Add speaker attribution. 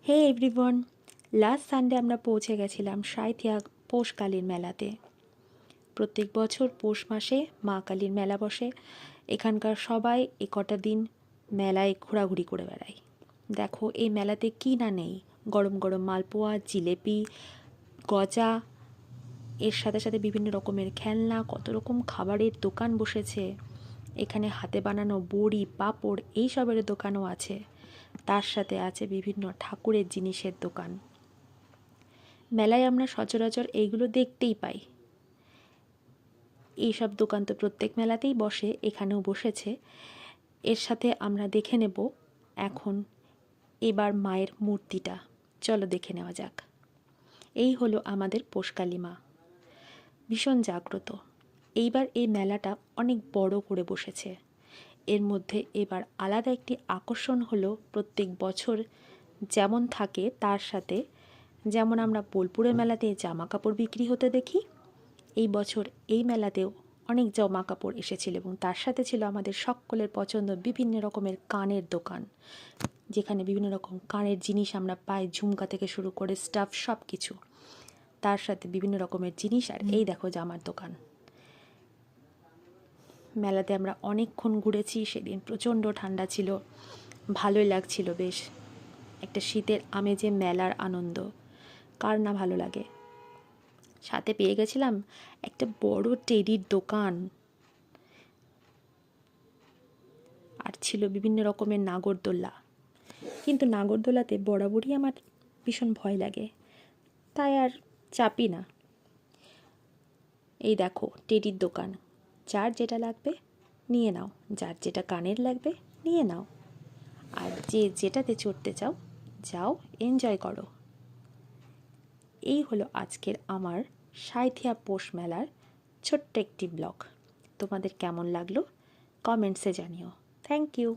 Speaker 1: হে everyone, last Sunday আমরা পৌঁছে গেছিলাম সাঁইথিয়া পৌষ কালীর মেলাতে। প্রত্যেক বছর পৌষ মাসে মা কালীর মেলা বসে। এখানকার সবাই কটা দিন মেলায় ঘোরাঘুরি করে বেড়ায়। দেখো এই মেলাতে কি না নেই, গরম গরম মালপোয়া, জিলেপি, গজা, এর সাথে সাথে বিভিন্ন রকমের খেলনা, কত রকম খাবারের দোকান বসেছে। এখানে হাতে বানানো বড়ি, পাঁপড় এইসবের দোকানও আছে। তার সাথে আছে বিভিন্ন ঠাকুরের জিনিসের দোকান। মেলায় আমরা সচরাচর এইগুলো দেখতেই পাই। এইসব দোকান তো প্রত্যেক মেলাতেই বসে, এখানেও বসেছে। এর সাথে আমরা দেখে নেব এখন এবার মায়ের মূর্তিটা। চলো দেখে নেওয়া যাক। এই হলো আমাদের পৌষকালী মা, ভীষণ জাগ্রত। এইবার এই মেলাটা অনেক বড় করে বসেছে। এর মধ্যে এবার আলাদা একটি আকর্ষণ হলো, প্রত্যেক বছর যেমন থাকে তার সাথে, যেমন আমরা বোলপুরের মেলাতে জামা কাপড় বিক্রি হতে দেখি, এই বছর এই মেলাতেও অনেক জামা কাপড় এসেছিল এবং তার সাথে ছিল আমাদের সকলের পছন্দ বিভিন্ন রকমের কানের দোকান, যেখানে বিভিন্ন রকম কানের জিনিস আমরা পাই, ঝুমকা থেকে শুরু করে স্টাফ সব কিছু, তার সাথে বিভিন্ন রকমের জিনিস। আর এই দেখো জামার দোকান। মেলাতে আমরা অনেকক্ষণ ঘুরেছি। সেদিন প্রচণ্ড ঠান্ডা ছিল, ভালোই লাগছিল বেশ। একটা শীতের আমেজে মেলার আনন্দ কার না ভালো লাগে। সাথে পেয়ে গেছিলাম একটা বড় টেডির দোকান, আর ছিল বিভিন্ন রকমের নাগরদোল্লা। কিন্তু নাগরদোলাতে বরাবরই আমার ভীষণ ভয় লাগে, তাই আর চাপি না। এই দেখো টেডির দোকান, যার যেটা লাগবে নিয়ে নাও, যার যেটা কানের লাগবে নিয়ে নাও, আর যে যেটাতে চড়তে চাও যাও, এনজয় করো। এই হলো আজকের আমার সাঁইথিয়া পৌষ মেলার ছোট্ট একটি ব্লগ। তোমাদের কেমন লাগলো কমেন্টসে জানিও। Thank you.